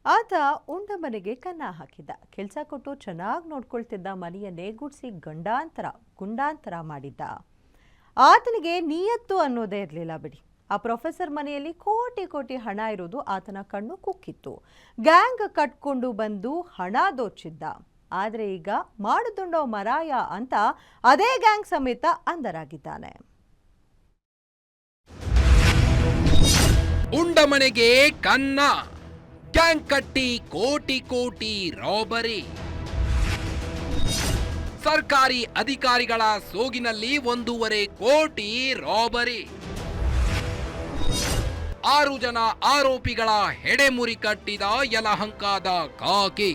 ಆತ ಉಂಡ ಮನೆಗೆ ಕನ್ನ ಹಾಕಿದ್ದ. ಕೆಲಸ ಕೊಟ್ಟು ಚೆನ್ನಾಗಿ ನೋಡ್ಕೊಳ್ತಿದ್ದ ಮನೆಯನ್ನೇ ಗುಡಿಸಿ ಗುಂಡಾಂತರ ಮಾಡಿದ್ದ. ಆತನಿಗೆ ನಿಯತ್ತು ಅನ್ನೋದೇ ಇರಲಿಲ್ಲ ಬಿಡಿ. ಆ ಪ್ರೊಫೆಸರ್ ಮನೆಯಲ್ಲಿ ಕೋಟಿ ಕೋಟಿ ಹಣ ಇರೋದು ಆತನ ಕಣ್ಣು ಕುಕ್ಕಿತ್ತು. ಗ್ಯಾಂಗ್ ಕಟ್ಕೊಂಡು ಬಂದು ಹಣ ದೋಚಿದ್ದ. ಆದರೆ ಈಗ ಮಾಡುದುಂಡೋ ಮರಾಯ ಅಂತ ಅದೇ ಗ್ಯಾಂಗ್ ಸಮೇತ ಅಂದರಾಗಿದ್ದಾನೆ. ಉಂಡ ಮನೆಗೆ ಕನ್ನ, ಗ್ಯಾಂಗ್ ಕಟ್ಟಿ ಕೋಟಿ ಕೋಟಿ ರಾಬರಿ. ಸರ್ಕಾರಿ ಅಧಿಕಾರಿಗಳ ಸೋಗಿನಲ್ಲಿ 1.5 ಕೋಟಿ ರಾಬರಿ. 6 ಜನ ಆರೋಪಿಗಳ ಹೆಡೆಮುರಿ ಕಟ್ಟಿದ ಯಲಹಂಕದ ಕಾಕಿ.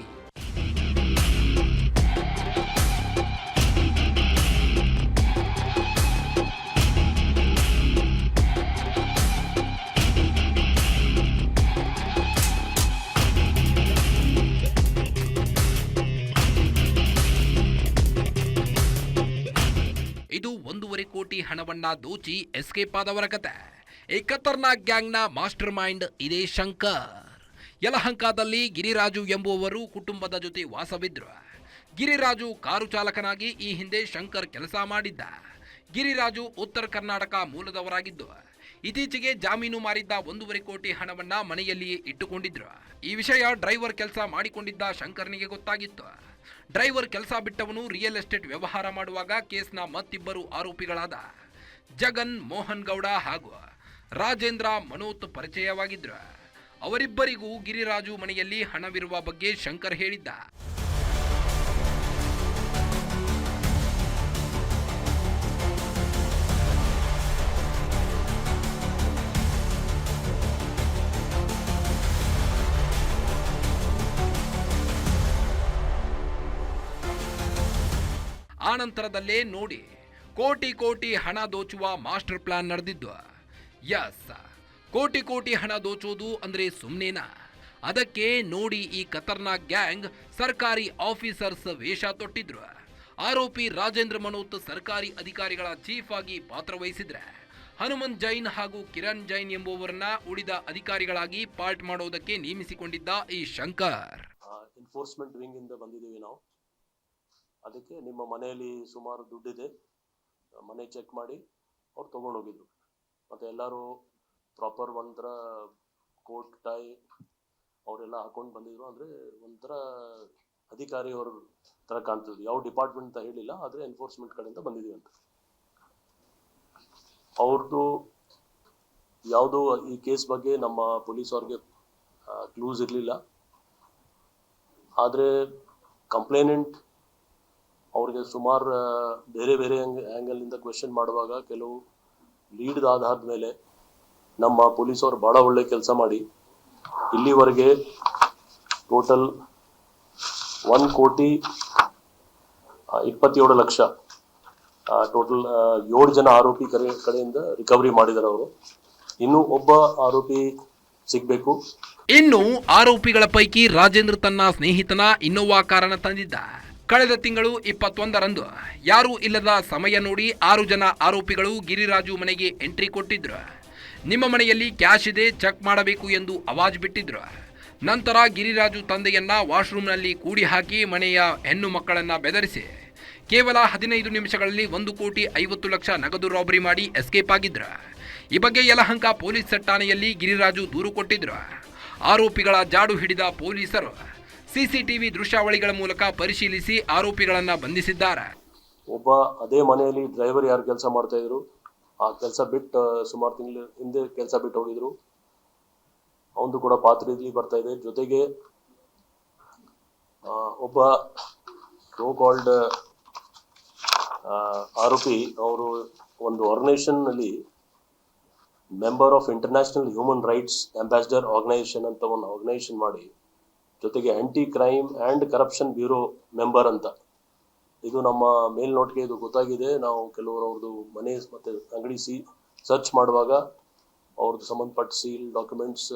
ಇದು 1.5 ಕೋಟಿ ಹಣವನ್ನ ದೋಚಿ ಎಸ್ಕೇಪ್ ಆದವರ ಕತೆ. ಈ ಖತರ್ನಾಕ್ ಗ್ಯಾಂಗ್ನ ಮಾಸ್ಟರ್ ಮೈಂಡ್ ಇದೇ ಶಂಕರ್. ಯಲಹಂಕದಲ್ಲಿ ಗಿರಿರಾಜು ಎಂಬುವವರು ಕುಟುಂಬದ ಜೊತೆ ವಾಸವಿದ್ರು. ಗಿರಿರಾಜು ಕಾರು ಚಾಲಕನಾಗಿ ಈ ಹಿಂದೆ ಶಂಕರ್ ಕೆಲಸ ಮಾಡಿದ್ದ. ಗಿರಿರಾಜು ಉತ್ತರ ಕರ್ನಾಟಕ ಮೂಲದವರಾಗಿದ್ದು ಇತ್ತೀಚೆಗೆ ಜಾಮೀನು ಮಾರಿದ್ದ 1.5 ಕೋಟಿ ಹಣವನ್ನ ಮನೆಯಲ್ಲಿಯೇ ಇಟ್ಟುಕೊಂಡಿದ್ರು. ಈ ವಿಷಯ ಡ್ರೈವರ್ ಕೆಲಸ ಮಾಡಿಕೊಂಡಿದ್ದ ಶಂಕರ್ನಿಗೆ ಗೊತ್ತಾಗಿತ್ತು. ಡ್ರೈವರ್ ಕೆಲಸ ಬಿಟ್ಟವನು ರಿಯಲ್ ಎಸ್ಟೇಟ್ ವ್ಯವಹಾರ ಮಾಡುವಾಗ ಕೇಸ್ನ ಮತ್ತಿಬ್ಬರು ಆರೋಪಿಗಳಾದ ಜಗನ್ ಮೋಹನ್ ಗೌಡ ಹಾಗೂ ರಾಜೇಂದ್ರ ಮನೋತ್ ಪರಿಚಯವಾಗಿದ್ರು. ಅವರಿಬ್ಬರಿಗೂ ಗಿರಿರಾಜು ಮನೆಯಲ್ಲಿ ಹಣವಿರುವ ಬಗ್ಗೆ ಶಂಕರ್ ಹೇಳಿದ್ದ. ಆನಂತರದಲ್ಲೇ ನೋಡಿ ಕೋಟಿ ಕೋಟಿ ಹಣ ದೋಚುವ ಮಾಸ್ಟರ್ ಪ್ಲಾನ್ ನಡೆದಿದ್ದು. ಯಸ್, ಕೋಟಿ ಕೋಟಿ ಹಣ ದೋಚೋದು ಅಂದ್ರೆ ಸುಮ್ಮನೆನಾ? ಅದಕ್ಕೆ ನೋಡಿ ಈ ಖತರ್ನಾಕ್ ಗ್ಯಾಂಗ್ ಸರ್ಕಾರಿ ಆಫೀಸರ್ಸ್ ವೇಷ ತೊಟ್ಟಿದ್ರು. ಆರೋಪಿ ರಾಜೇಂದ್ರ ಮನೋತ್ ಸರ್ಕಾರಿ ಅಧಿಕಾರಿಗಳ ಚೀಫ್ ಆಗಿ ಪಾತ್ರವಹಿಸಿದ್ರೆ, ಹನುಮಂತ್ ಜೈನ್ ಹಾಗೂ ಕಿರಣ್ ಜೈನ್ ಎಂಬುವರನ್ನ ಉಳಿದ ಅಧಿಕಾರಿಗಳಾಗಿ ಪಾರ್ಟ್ ಮಾಡೋದಕ್ಕೆ ನೇಮಿಸಿಕೊಂಡಿದ್ದ ಈ ಶಂಕರ್. ಎನ್ಫೋರ್ಸ್ಮೆಂಟ್ ವಿಂಗ್ ಇಂದ ಬಂದಿದ್ದೀವಿ ನಾವು. ಅದಕ್ಕೆ ನಿಮ್ಮ ಮನೆಯಲ್ಲಿ ಸುಮಾರು ದುಡ್ಡಿದೆ, ಮನೆ ಚೆಕ್ ಮಾಡಿ ಅವ್ರು ತೊಗೊಂಡೋಗಿದ್ರು. ಮತ್ತು ಎಲ್ಲರೂ ಪ್ರಾಪರ್ ಒಂಥರ ಕೋಟ್ ಟೈ ಅವರೆಲ್ಲ ಹಾಕೊಂಡು ಬಂದಿದ್ರು. ಅಂದರೆ ಒಂಥರ ಅಧಿಕಾರಿಯವ್ರ ಥರ ಕಾಣ್ತಿದ್ರು. ಯಾವ ಡಿಪಾರ್ಟ್ಮೆಂಟ್ ಅಂತ ಹೇಳಿಲ್ಲ, ಆದರೆ ಎನ್ಫೋರ್ಸ್ಮೆಂಟ್ ಕಡೆಯಿಂದ ಬಂದಿದ್ದೀವಿ ಅಂತ. ಅವ್ರದ್ದು ಯಾವುದೋ ಈ ಕೇಸ್ ಬಗ್ಗೆ ನಮ್ಮ ಪೊಲೀಸ್ ಅವ್ರಿಗೆ ಕ್ಲೂಸ್ ಇರಲಿಲ್ಲ. ಆದರೆ ಕಂಪ್ಲೇನೆಂಟ್ ಅವ್ರಿಗೆ ಸುಮಾರು ಬೇರೆ ಬೇರೆ ಆ್ಯಂಗಲಿಂದ ಕ್ವೆಶನ್ ಮಾಡುವಾಗ ಕೆಲವು ಲೀಡ್ ಆಧಾರದ ಮೇಲೆ ನಮ್ಮ ಪೊಲೀಸವ್ರು ಭಾಳ ಒಳ್ಳೆ ಕೆಲಸ ಮಾಡಿ ಇಲ್ಲಿವರೆಗೆ ಟೋಟಲ್ 1,27,00,000 ಟೋಟಲ್ 7 ಜನ ಆರೋಪಿ ಕಡೆಯಿಂದ ರಿಕವರಿ ಮಾಡಿದ್ದಾರೆ ಅವರು. ಇನ್ನೂ ಒಬ್ಬ ಆರೋಪಿ ಸಿಗಬೇಕು. ಇನ್ನು ಆರೋಪಿಗಳ ಪೈಕಿ ರಾಜೇಂದ್ರ ತನ್ನ ಸ್ನೇಹಿತನ ಇನ್ನೋವಾ ಕಾರನ್ನು ತಂದಿದ್ದ. ಕಳೆದ ತಿಂಗಳು 21ರಂದು ಯಾರೂ ಇಲ್ಲದ ಸಮಯ ನೋಡಿ 6 ಜನ ಆರೋಪಿಗಳು ಗಿರಿರಾಜು ಮನೆಗೆ ಎಂಟ್ರಿ ಕೊಟ್ಟಿದ್ರು. ನಿಮ್ಮ ಮನೆಯಲ್ಲಿ ಕ್ಯಾಶ್ ಇದೆ, ಚೆಕ್ ಮಾಡಬೇಕು ಎಂದು ಆವಾಜ್ ಬಿಟ್ಟಿದ್ರು. ನಂತರ ಗಿರಿರಾಜು ತಂದೆಯನ್ನ ವಾಶ್ರೂಮ್ನಲ್ಲಿ ಕೂಡಿ ಹಾಕಿ ಮನೆಯ ಹೆಣ್ಣು ಮಕ್ಕಳನ್ನ ಬೆದರಿಸಿ ಕೇವಲ 15 ನಿಮಿಷಗಳಲ್ಲಿ 1,50,00,000 ನಗದು ರಾಬರಿ ಮಾಡಿ ಎಸ್ಕೇಪ್ ಆಗಿದ್ರು. ಈ ಬಗ್ಗೆ ಯಲಹಂಕ ಪೊಲೀಸ್ ಠಾಣೆಯಲ್ಲಿ ಗಿರಿರಾಜು ದೂರು ಕೊಟ್ಟಿದ್ರು. ಆರೋಪಿಗಳ ಜಾಡು ಹಿಡಿದ ಪೊಲೀಸರು ಸಿಸಿಟಿವಿ ದೃಶ್ಯಾವಳಿಗಳ ಮೂಲಕ ಪರಿಶೀಲಿಸಿ ಆರೋಪಿಗಳನ್ನ ಬಂಧಿಸಿದ್ದಾರೆ. ಒಬ್ಬ ಅದೇ ಮನೆಯಲ್ಲಿ ಡ್ರೈವರ್ ಯಾರು ಕೆಲಸ ಮಾಡ್ತಾ ಇದ್ರು, ಆ ಕೆಲಸ ಬಿಟ್ಟು ಸುಮಾರು ತಿಂಗಳ ಹಿಂದೆ ಕೆಲಸ ಬಿಟ್ಟು ಹೋಗಿದ್ರು. ಅವನು ಕೂಡ ಪಾತ್ರ ಇಲ್ಲಿ ಬರ್ತಾ ಇದೆ. ಜೊತೆಗೆ ಒಬ್ಬ ಸೋ ಕಾಲ್ಡ್ ಆರೋಪಿ ಅವರು ಒಂದು ಆರ್ಗನೈಸೇಷನ್ ನಲ್ಲಿ member of international human rights ambassador organisation ಅಂತ ಒಂದು ಆರ್ಗನೈಸೇಷನ್ ಮಾಡಿ, ಜೊತೆಗೆ anti crime and corruption bureau member ಅಂತ. ಇದು ನಮ್ಮ ಮೇಲ್ನೋಟಿಗೆ ಇದು ಗೊತ್ತಾಗಿದೆ. ನಾವು ಕೆಲವರು ಅವ್ರದ್ದು ಮನೆ ಮತ್ತು ಅಂಗಡಿ ಸರ್ಚ್ ಮಾಡುವಾಗ ಅವ್ರದ್ದು ಸಂಬಂಧಪಟ್ಟ seal documents,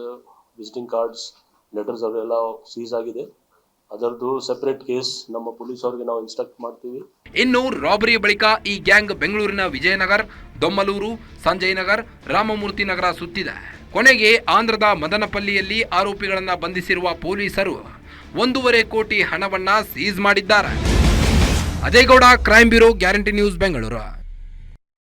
visiting cards, letters ಅವೆಲ್ಲ ಸೀಸ್ ಆಗಿದೆ. ಅದರದ್ದು ಸೆಪರೇಟ್ ಕೇಸ್ ನಮ್ಮ ಪೊಲೀಸ್ ಅವ್ರಿಗೆ ನಾವು ಇನ್ಸ್ಟ್ರಕ್ಟ್ ಮಾಡ್ತೀವಿ. ಇನ್ನು ರಾಬರಿ ಬಳಿಕ ಈ ಗ್ಯಾಂಗ್ ಬೆಂಗಳೂರಿನ ವಿಜಯನಗರ್, ದೊಮ್ಮಲೂರು, ಸಂಜಯ್ ನಗರ್, ರಾಮಮೂರ್ತಿ ನಗರ ಸುತ್ತಿದೆ. ಕೊನೆಗೆ ಆಂಧ್ರದ ಮದನಪಲ್ಲಿಯಲ್ಲಿ ಆರೋಪಿಗಳನ್ನು ಬಂಧಿಸಿರುವ ಪೊಲೀಸರು 1.5 ಕೋಟಿ ಹಣವನ್ನ ಸೀಸ್ ಮಾಡಿದ್ದಾರೆ. Ajay Gowda, crime bureau, guarantee news, Bengaluru.